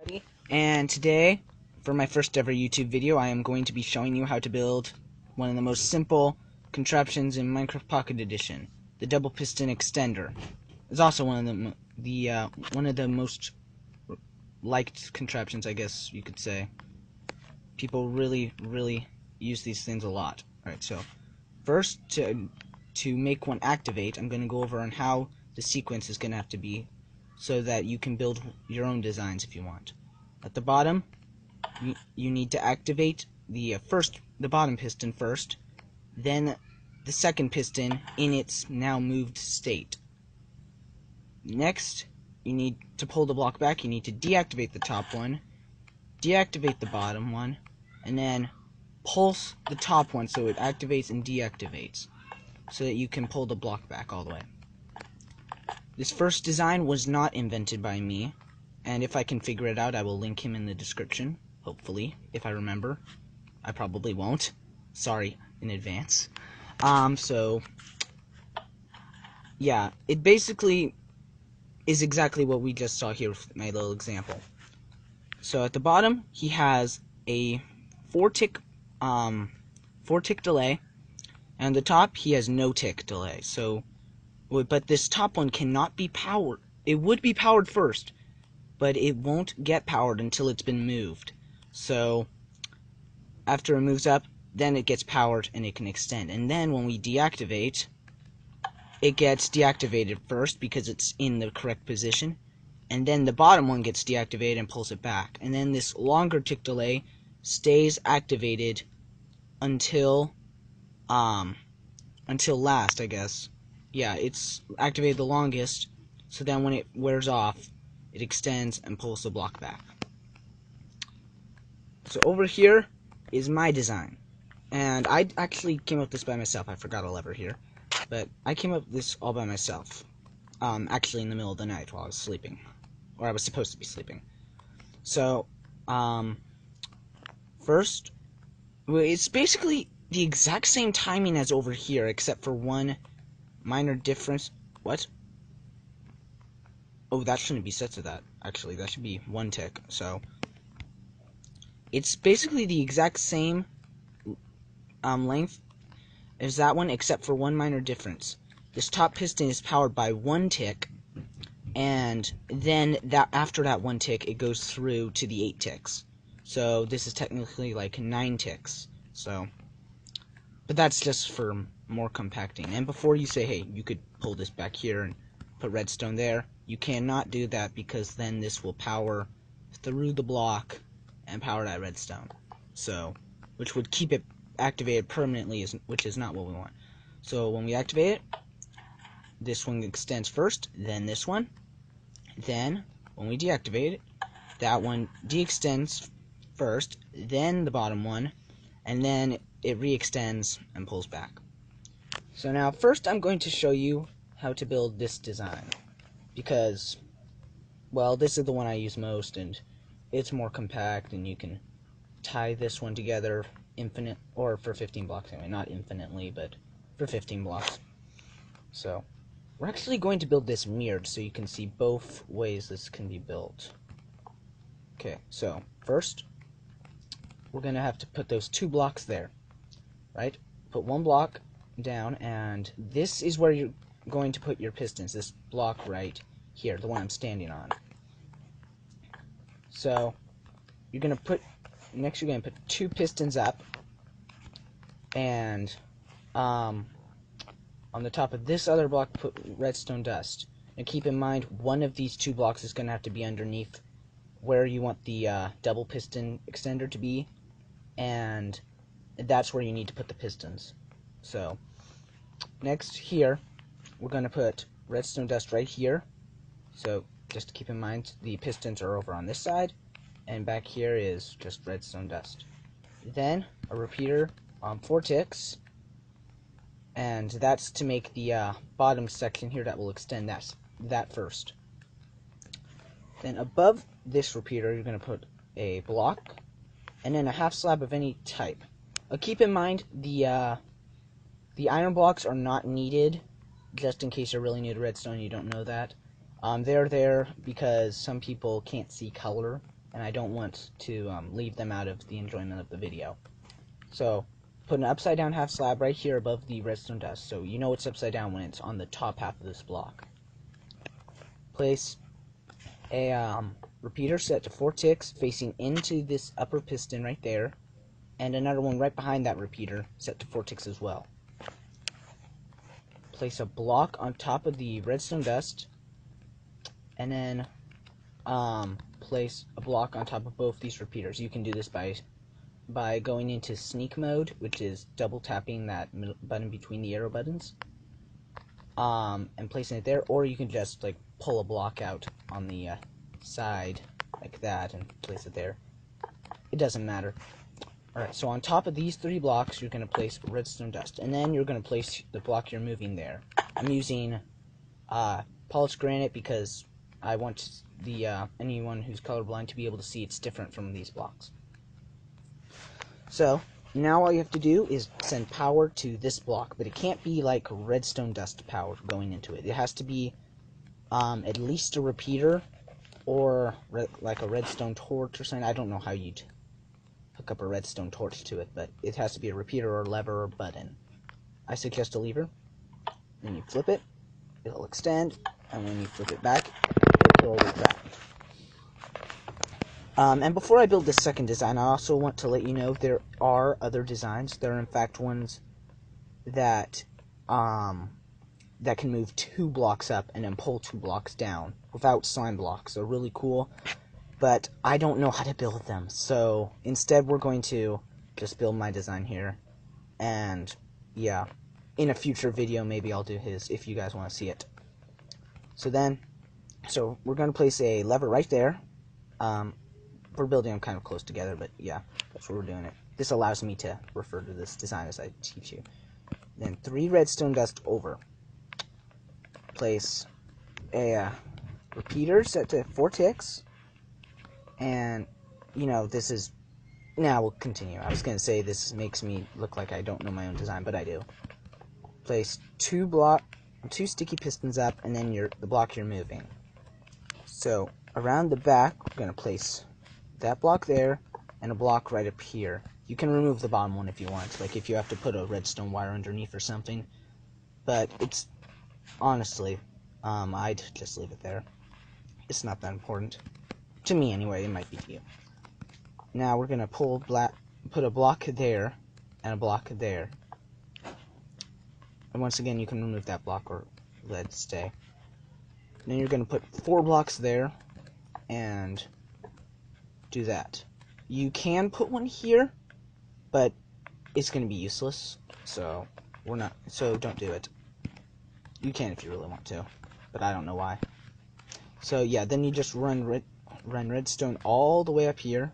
Minecraftpe, and today, for my first ever YouTube video, I am going to be showing you how to build one of the most simple contraptions in Minecraft Pocket Edition, the double piston extender. It's also one of the most liked contraptions, I guess you could say. People really use these things a lot. Alright, so first, to make one activate, I'm going to go over on how the sequence is going to have to be, so that you can build your own designs if you want. At the bottom, you need to activate the bottom piston first, then the second piston in its now moved state. Next, you need to pull the block back. You need to deactivate the top one, deactivate the bottom one, and then pulse the top one so it activates and deactivates, so that you can pull the block back all the way. This first design was not invented by me, and if I can figure it out, I will link him in the description, hopefully, if I remember. I probably won't. Sorry in advance. Yeah, it basically is exactly what we just saw here with my little example. So at the bottom, he has a 4-tick delay, and the top, he has no tick delay. But this top one cannot be powered. It would be powered first, but it won't get powered until it's been moved. So after it moves up, then it gets powered and it can extend. And then when we deactivate, it gets deactivated first because it's in the correct position. And then the bottom one gets deactivated and pulls it back. And then this longer tick delay stays activated until last, I guess. Yeah, it's activated the longest, so then when it wears off, it extends and pulls the block back. So over here is my design, and I actually came up with this by myself. I forgot a lever here, but I came up with this all by myself, actually in the middle of the night while I was sleeping, or I was supposed to be sleeping. So, first, it's basically the exact same timing as over here, except for one minor difference. What? Oh, that shouldn't be set to that. Actually, that should be 1 tick. So it's basically the exact same length as that one, except for one minor difference. This top piston is powered by 1 tick, and then after that 1 tick, it goes through to the 8 ticks. So this is technically like 9 ticks. But that's just for more compacting. And before you say, hey, you could pull this back here and put redstone there, you cannot do that, because then this will power through the block and power that redstone. So, which would keep it activated permanently, which is not what we want. So when we activate it, this one extends first, then this one. Then, when we deactivate it, that one de-extends first, then the bottom one, and then it re-extends and pulls back. So now, first I'm going to show you how to build this design, because, well, this is the one I use most, and it's more compact, and you can tie this one together for 15 blocks anyway, not infinitely, but for 15 blocks. So, we're actually going to build this mirrored, so you can see both ways this can be built. Okay, so, first, we're going to have to put those 2 blocks there, right? Put 1 block down, and this is where you're going to put your pistons, this block right here, the one I'm standing on. So, you're going to put 2 pistons up, and on the top of this other block, put redstone dust. And keep in mind, one of these 2 blocks is going to have to be underneath where you want the double piston extender to be, and that's where you need to put the pistons. So, next here, we're going to put redstone dust right here. So, just to keep in mind, the pistons are over on this side, and back here is just redstone dust. Then, a repeater on 4 ticks, and that's to make the bottom section here that will extend that first. Then above this repeater, you're going to put a block, and then a half slab of any type. Keep in mind, the iron blocks are not needed, just in case you're really new to redstone and you don't know that. They're there because some people can't see color, and I don't want to leave them out of the enjoyment of the video. So put an upside down half slab right here above the redstone dust, so you know it's upside down when it's on the top half of this block. Place a repeater set to 4 ticks facing into this upper piston right there, and another one right behind that repeater set to 4 ticks as well. Place a block on top of the redstone dust, and then place a block on top of both these repeaters. You can do this by going into sneak mode, which is double tapping that button between the arrow buttons, and placing it there, or you can just like pull a block out on the side like that and place it there. It doesn't matter. Alright, so on top of these 3 blocks, you're going to place redstone dust, and then you're going to place the block you're moving there. I'm using polished granite because I want anyone who's colorblind to be able to see it's different from these blocks. So now all you have to do is send power to this block, but it can't be like redstone dust power going into it. It has to be at least a repeater or like a redstone torch or something. I don't know how you'd hook up a redstone torch to it, but it has to be a repeater or lever or button. I suggest a lever. When you flip it, it'll extend, and when you flip it back, it'll roll back. And before I build this second design, I also want to let you know there are other designs. There are in fact ones that that can move 2 blocks up and then pull 2 blocks down without slime blocks. They're really cool, but I don't know how to build them. So instead we're going to just build my design here, and yeah, in a future video maybe I'll do his if you guys want to see it. So we're going to place a lever right there. We're building them kind of close together, but yeah, that's where we're doing it. This allows me to refer to this design as I teach you. Then 3 redstone dust over. Place a repeater set to 4 ticks, and you know this is. Now we'll continue. I was going to say this makes me look like I don't know my own design, but I do. Place 2 sticky pistons up, and then the block you're moving. So around the back, we're going to place that block there and a block right up here. You can remove the bottom one if you want, like if you have to put a redstone wire underneath or something, but it's honestly I'd just leave it there. It's not that important to me anyway. It might be to you. Now we're gonna put a block there and a block there, and once again you can remove that block or let it stay. Then you're gonna put 4 blocks there and do that. You can put one here, but it's going to be useless, so don't do it. You can if you really want to, but I don't know why. So yeah, then you just run redstone all the way up here.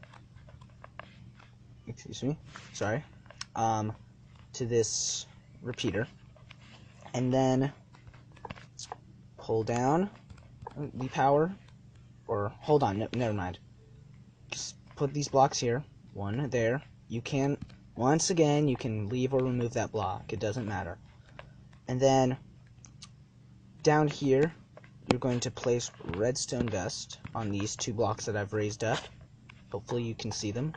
Excuse me, sorry. To this repeater, and then pull down the power, or hold on, no, never mind. Just put these blocks here, one there. You can, once again, you can leave or remove that block. It doesn't matter. And then down here, you're going to place redstone dust on these 2 blocks that I've raised up. Hopefully you can see them.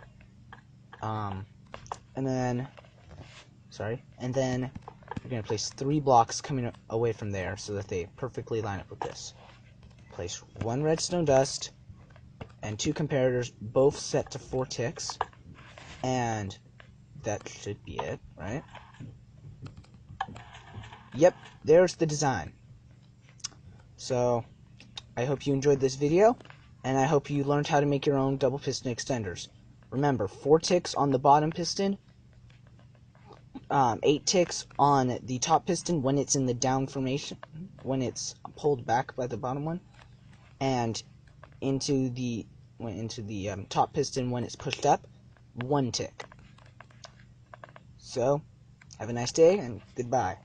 And then you're going to place 3 blocks coming away from there so that they perfectly line up with this. Place 1 redstone dust and 2 comparators, both set to 4 ticks, and that should be it, right? Yep, there's the design. So I hope you enjoyed this video, and I hope you learned how to make your own double piston extenders. Remember, 4 ticks on the bottom piston, 8 ticks on the top piston when it's in the down formation, when it's pulled back by the bottom one, and into the top piston when it's pushed up, 1 tick. So, have a nice day, and goodbye.